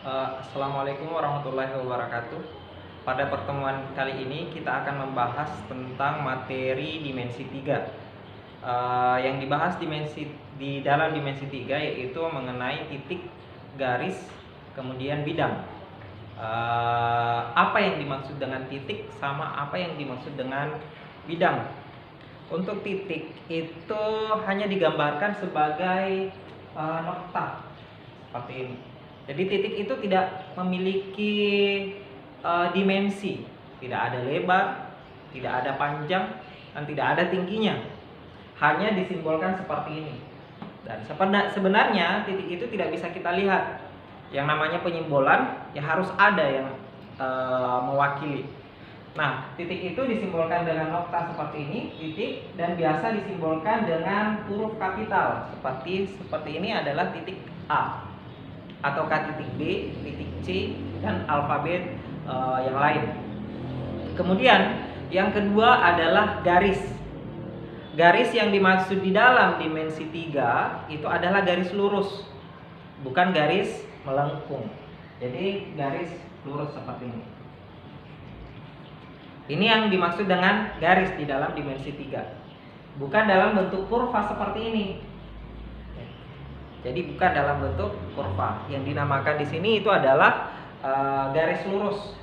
Assalamualaikum warahmatullahi wabarakatuh. Pada pertemuan kali ini kita akan membahas tentang materi dimensi 3. Yang dibahas di dalam dimensi 3 yaitu mengenai titik, garis, kemudian bidang. Apa yang dimaksud dengan titik sama apa yang dimaksud dengan bidang. Untuk titik itu hanya digambarkan sebagai nokta seperti ini. Jadi titik itu tidak memiliki dimensi, tidak ada lebar, tidak ada panjang, dan tidak ada tingginya. Hanya disimbolkan seperti ini. Dan sebenarnya titik itu tidak bisa kita lihat. Yang namanya penyimbolan ya harus ada yang mewakili. Nah, titik itu disimbolkan dengan nokta seperti ini, titik, dan biasa disimbolkan dengan huruf kapital. Seperti ini adalah titik A, ataukah titik B, titik C, dan alfabet yang lain. Kemudian yang kedua adalah garis. Garis yang dimaksud di dalam dimensi 3 itu adalah garis lurus, bukan garis melengkung. Jadi garis lurus seperti ini. Ini yang dimaksud dengan garis di dalam dimensi 3. Bukan dalam bentuk kurva seperti ini. Jadi bukan dalam bentuk kurva. Yang dinamakan di sini itu adalah garis lurus.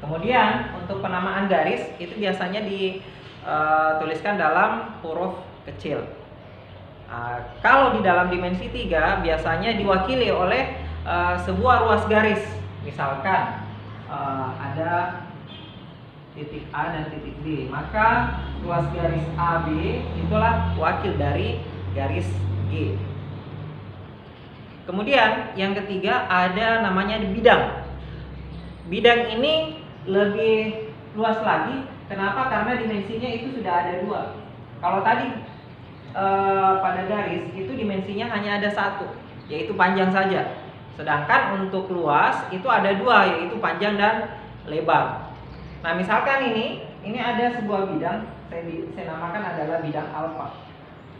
Kemudian untuk penamaan garis itu biasanya dituliskan dalam huruf kecil. Kalau di dalam dimensi 3 biasanya diwakili oleh sebuah ruas garis. Misalkan ada titik A dan titik B, maka ruas garis AB itulah wakil dari garis G. Kemudian yang ketiga ada namanya bidang. Bidang ini lebih luas lagi. Kenapa? Karena dimensinya itu sudah ada 2. Kalau tadi pada garis itu dimensinya hanya ada 1, yaitu panjang saja. Sedangkan untuk luas itu ada 2, yaitu panjang dan lebar. Nah, misalkan ini ada sebuah bidang, saya namakan adalah bidang alfa.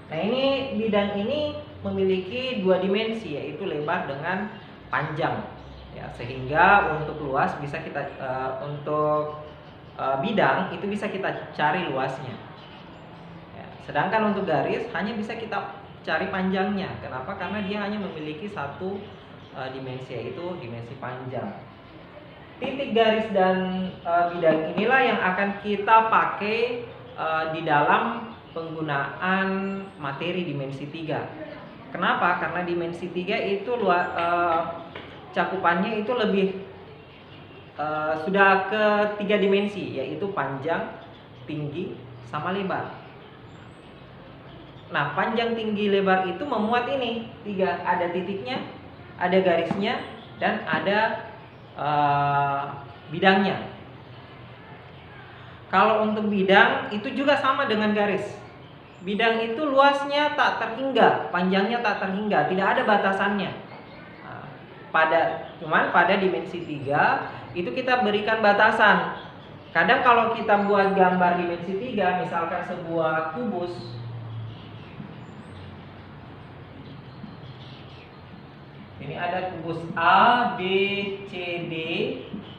Nah, ini bidang ini memiliki 2 dimensi, yaitu lebar dengan panjang. Ya, sehingga untuk luas bisa kita bidang itu bisa kita cari luasnya. Ya, sedangkan untuk garis hanya bisa kita cari panjangnya. Kenapa? Karena dia hanya memiliki 1 dimensi, yaitu dimensi panjang. Titik, garis, dan bidang inilah yang akan kita pakai di dalam penggunaan materi dimensi 3. Kenapa? Karena dimensi 3 itu cakupannya itu lebih sudah ke 3 dimensi, yaitu panjang, tinggi, sama lebar. Nah, panjang, tinggi, lebar itu memuat ini 3. Ada titiknya, ada garisnya, dan ada bidangnya. Kalau untuk bidang itu juga sama dengan garis. Bidang itu luasnya tak terhingga, panjangnya tak terhingga, tidak ada batasannya. Cuman pada dimensi 3 itu kita berikan batasan. Kadang kalau kita buat gambar dimensi 3, misalkan sebuah kubus, ini ada kubus A, B, C, D,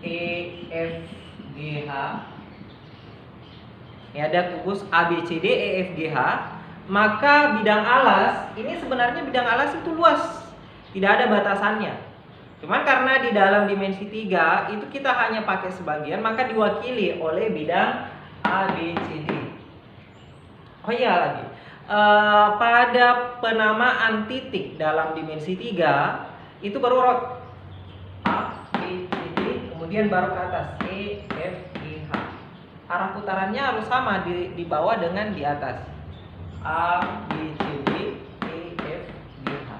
E, F, G, H. Ini ada kubus A, B, C, D, E, F, G, H. Maka bidang alas, ini sebenarnya bidang alas itu luas, tidak ada batasannya. Cuman karena di dalam dimensi 3 itu kita hanya pakai sebagian, maka diwakili oleh bidang A, B, C, D. Oh iya lagi, pada penamaan titik dalam dimensi 3 itu berurut A, B, C, D, kemudian baru ke atas E, F, G, H. Arah putarannya harus sama di bawah dengan di atas. A, B, C, D, E, F, G, H.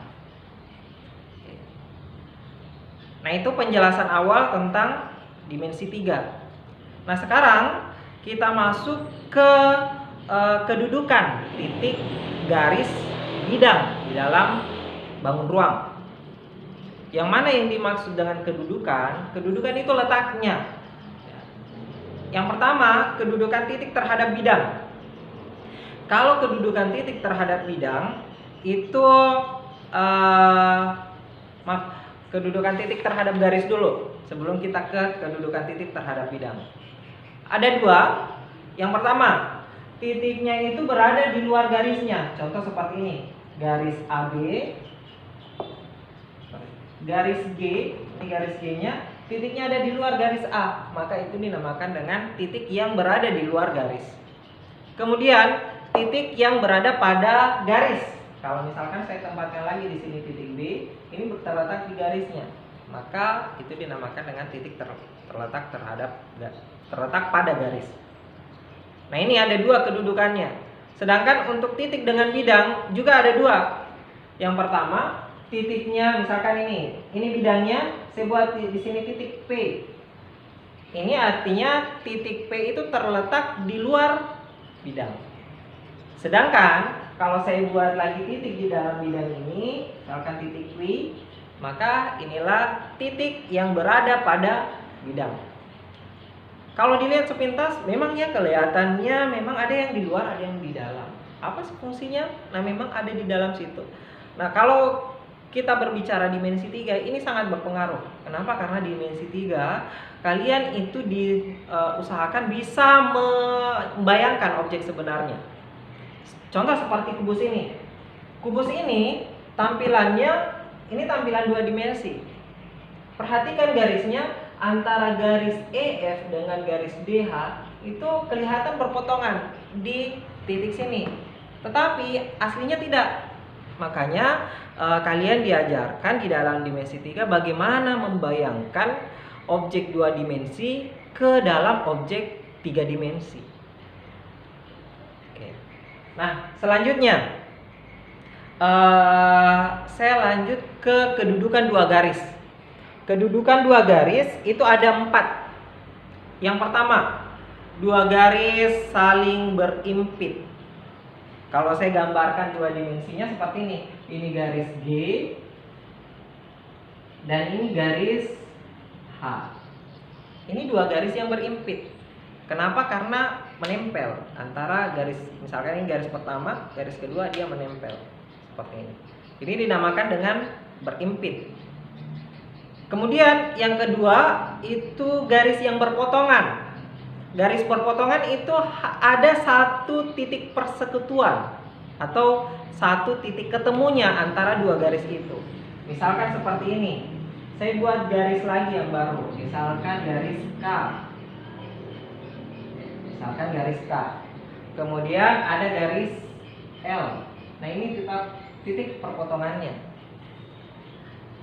Nah, itu penjelasan awal tentang dimensi 3. Nah, sekarang kita masuk ke kedudukan titik, garis, bidang di dalam bangun ruang. Yang mana yang dimaksud dengan kedudukan? Kedudukan itu letaknya. Yang pertama, kedudukan titik terhadap bidang. Kalau kedudukan titik terhadap bidang itu kedudukan titik terhadap garis dulu sebelum kita ke kedudukan titik terhadap bidang. Ada dua. Yang pertama, titiknya itu berada di luar garisnya. Contoh seperti ini, garis AB, garis G, ini garis G-nya, titiknya ada di luar garis A, maka itu dinamakan dengan titik yang berada di luar garis. Kemudian titik yang berada pada garis. Kalau misalkan saya tempatkan lagi di sini titik B, ini terletak di garisnya, maka itu dinamakan dengan titik terletak pada garis. Nah, ini ada dua kedudukannya. Sedangkan untuk titik dengan bidang juga ada dua. Yang pertama, titiknya misalkan ini bidangnya, saya buat di sini titik P. Ini artinya titik P itu terletak di luar bidang. Sedangkan kalau saya buat lagi titik di dalam bidang ini, misalkan titik Q, maka inilah titik yang berada pada bidang. Kalau dilihat sepintas, memang ya kelihatannya memang ada yang di luar, ada yang di dalam. Apa sih fungsinya? Nah, memang ada di dalam situ. Nah, kalau kita berbicara dimensi 3, ini sangat berpengaruh. Kenapa? Karena dimensi 3, kalian itu diusahakan bisa membayangkan objek sebenarnya. Contoh seperti kubus ini. Kubus ini tampilannya, ini tampilan 2 dimensi. Perhatikan garisnya, antara garis EF dengan garis DH itu kelihatan berpotongan di titik sini. Tetapi aslinya tidak. Makanya kalian diajarkan di dalam dimensi 3 bagaimana membayangkan objek 2 dimensi ke dalam objek 3 dimensi. Oke. Nah, selanjutnya saya lanjut ke kedudukan 2 garis. Kedudukan 2 garis itu ada 4. Yang pertama, 2 garis saling berimpit. Kalau saya gambarkan 2 dimensinya seperti ini. Ini garis G dan ini garis H. Ini 2 garis yang berimpit. Kenapa? Karena menempel antara garis, misalkan ini garis pertama, garis kedua dia menempel seperti ini. Ini dinamakan dengan berimpit. Kemudian yang kedua itu garis yang berpotongan. Garis berpotongan itu ada satu titik persekutuan atau satu titik ketemunya antara 2 garis itu. Misalkan seperti ini. Saya buat garis lagi yang baru. Misalkan garis K. Misalkan garis K. Kemudian ada garis L. Nah, ini titik perpotongannya.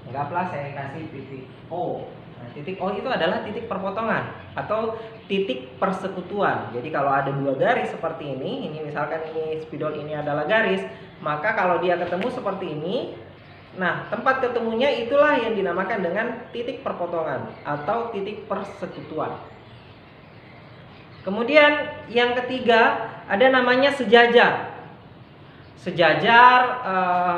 Anggaplah saya kasih titik O. Nah, titik O itu adalah titik perpotongan atau titik persekutuan. Jadi kalau ada 2 garis seperti ini misalkan ini spidol ini adalah garis, maka kalau dia ketemu seperti ini, nah tempat ketemunya itulah yang dinamakan dengan titik perpotongan atau titik persekutuan. Kemudian yang ketiga ada namanya sejajar. Sejajar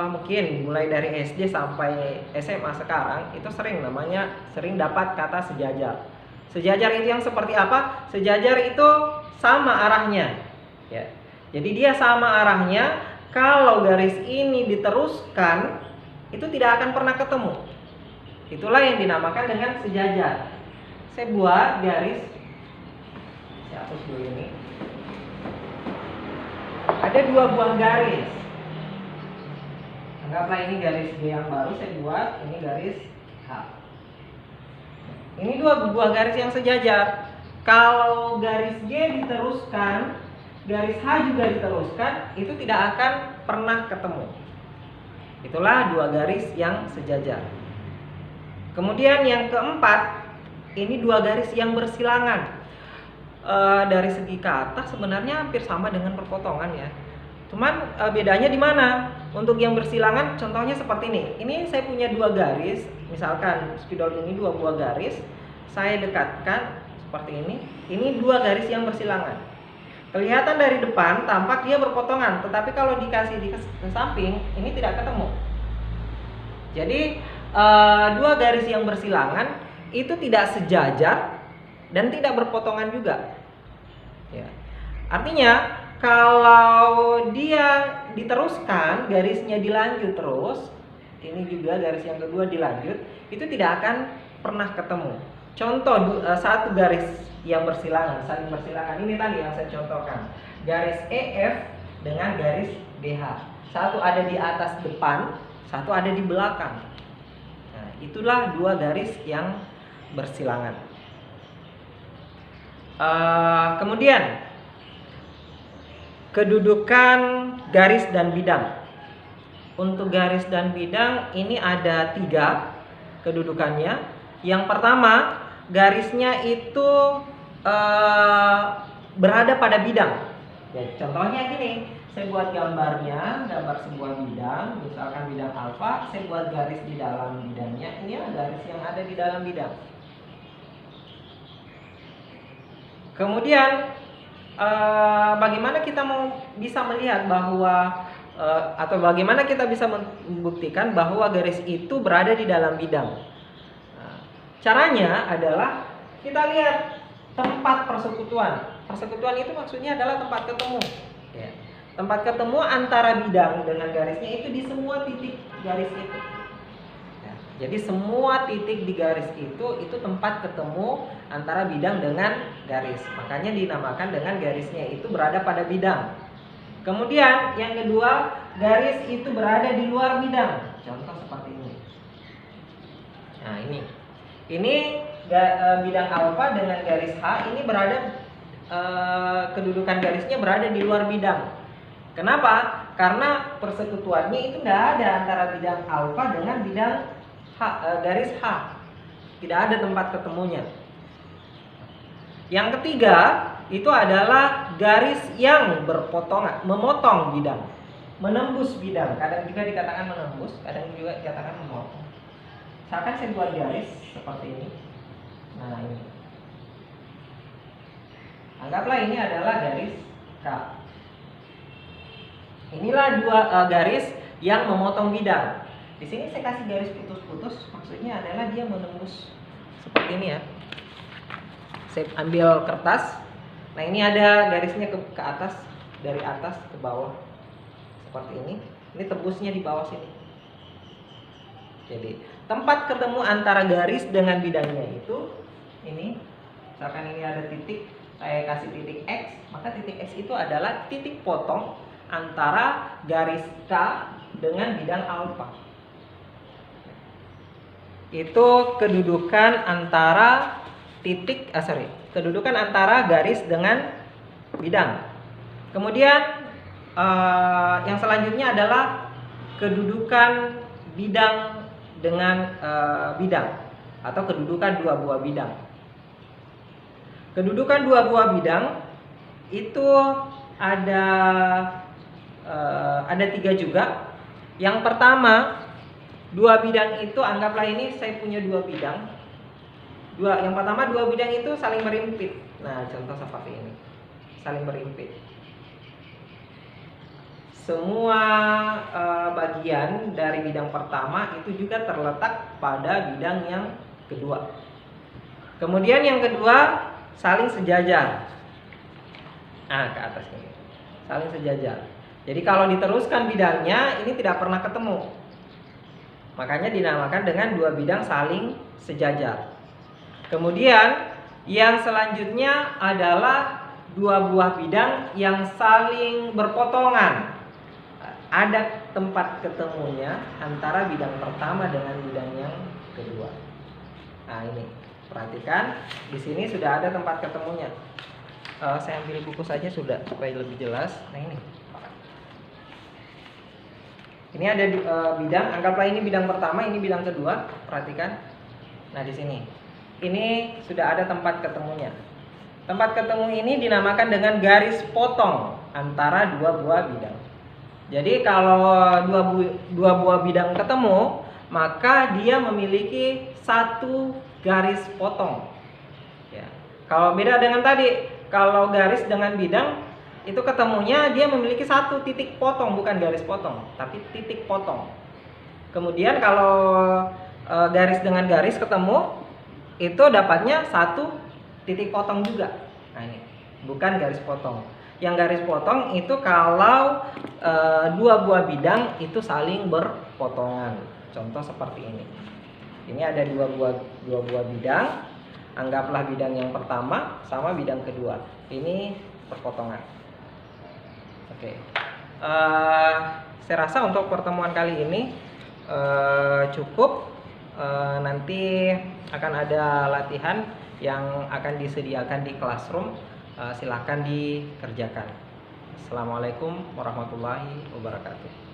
mungkin mulai dari SD sampai SMA sekarang itu sering dapat kata sejajar. Sejajar itu yang seperti apa? Sejajar itu sama arahnya, ya. Jadi dia sama arahnya. Kalau garis ini diteruskan, itu tidak akan pernah ketemu. Itulah yang dinamakan dengan sejajar. Saya buat garis. Saya hapus dulu ini. Ada 2 buah garis. Anggaplah ini garis G yang baru saya buat, ini garis H. Ini 2 buah garis yang sejajar. Kalau garis G diteruskan, garis H juga diteruskan, itu tidak akan pernah ketemu. Itulah 2 garis yang sejajar. Kemudian yang keempat, ini 2 garis yang bersilangan. Dari segi kata sebenarnya hampir sama dengan perpotongan ya. Cuman bedanya di mana? Untuk yang bersilangan contohnya seperti ini. Ini saya punya 2 garis, misalkan spidol ini 2 buah garis, saya dekatkan seperti ini. Ini 2 garis yang bersilangan. Kelihatan dari depan tampak dia berpotongan, tetapi kalau dikasih di samping ini tidak ketemu. Jadi 2 garis yang bersilangan itu tidak sejajar dan tidak berpotongan juga. Ya. Artinya kalau dia diteruskan, garisnya dilanjut terus, ini juga garis yang kedua dilanjut, itu tidak akan pernah ketemu. Contoh satu garis yang bersilangan, saling bersilangan. Ini tadi yang saya contohkan. Garis EF dengan garis BH. Satu ada di atas depan, satu ada di belakang. Nah, itulah dua garis yang bersilangan. Kemudian kedudukan garis dan bidang. Untuk garis dan bidang ini ada 3 kedudukannya. Yang pertama, garisnya itu berada pada bidang. Ya, contohnya gini, saya buat gambarnya, gambar sebuah bidang, misalkan bidang alfa, saya buat garis di dalam bidangnya. Ini adalah garis yang ada di dalam bidang. Kemudian bagaimana kita bisa melihat bahwa atau bagaimana kita bisa membuktikan bahwa garis itu berada di dalam bidang? Nah, caranya adalah kita lihat tempat persekutuan. Persekutuan itu maksudnya adalah tempat ketemu. Ya. Tempat ketemu antara bidang dengan garisnya itu di semua titik garis itu. Jadi semua titik di garis itu tempat ketemu antara bidang dengan garis. Makanya dinamakan dengan garisnya itu berada pada bidang. Kemudian yang kedua, garis itu berada di luar bidang. Contoh seperti ini. Nah ini. Ini bidang alfa dengan garis H ini berada kedudukan garisnya berada di luar bidang. Kenapa? Karena persekutuannya itu tidak ada antara bidang alfa dengan bidang garis H. Tidak ada tempat ketemunya. Yang ketiga itu adalah garis yang berpotongan, memotong bidang, menembus bidang. Kadang juga dikatakan menembus, kadang juga dikatakan memotong. Misalkan saya buat garis seperti ini. Nah ini. Anggaplah ini adalah garis K. Inilah dua garis yang memotong bidang. Di sini saya kasih garis putus-putus, maksudnya adalah dia menembus seperti ini ya. Saya ambil kertas. Nah, ini ada garisnya ke atas, dari atas ke bawah. Seperti ini. Ini tembusnya di bawah sini. Jadi, tempat ketemu antara garis dengan bidangnya itu ini. Misalkan ini ada titik, saya kasih titik X, maka titik X itu adalah titik potong antara garis K dengan bidang alfa. Itu kedudukan antara kedudukan antara garis dengan bidang. Kemudian yang selanjutnya adalah kedudukan bidang dengan bidang atau kedudukan dua buah bidang. Kedudukan dua buah bidang itu ada 3 juga. Yang pertama, dua bidang itu, anggaplah ini saya punya 2 bidang. Yang pertama, 2 bidang itu saling berimpit. Nah, contoh seperti ini. Saling berimpit. Semua bagian dari bidang pertama itu juga terletak pada bidang yang kedua. Kemudian yang kedua, saling sejajar. Nah, ke atas ini. Saling sejajar. Jadi kalau diteruskan bidangnya, ini tidak pernah ketemu. Makanya dinamakan dengan 2 bidang saling sejajar. Kemudian yang selanjutnya adalah 2 buah bidang yang saling berpotongan. Ada tempat ketemunya antara bidang pertama dengan bidang yang kedua. Nah ini, perhatikan di sini sudah ada tempat ketemunya. Saya ambil buku saja sudah supaya lebih jelas. Nah ini. Ini ada bidang, anggaplah ini bidang pertama, ini bidang kedua, perhatikan. Nah di sini, ini sudah ada tempat ketemunya. Tempat ketemu ini dinamakan dengan garis potong antara 2 buah bidang. Jadi kalau dua buah bidang ketemu, maka dia memiliki 1 garis potong. Ya. Kalau beda dengan tadi, kalau garis dengan bidang itu ketemunya dia memiliki 1 titik potong, bukan garis potong, tapi titik potong. Kemudian kalau garis dengan garis ketemu, itu dapatnya 1 titik potong juga. Nah ini, bukan garis potong. Yang garis potong itu kalau 2 buah bidang itu saling berpotongan. Contoh seperti ini. Ini ada dua buah bidang. Anggaplah bidang yang pertama sama bidang kedua. Ini perpotongan. Oke. Saya rasa untuk pertemuan kali ini cukup. Nanti akan ada latihan yang akan disediakan di classroom. Silahkan dikerjakan. Assalamualaikum warahmatullahi wabarakatuh.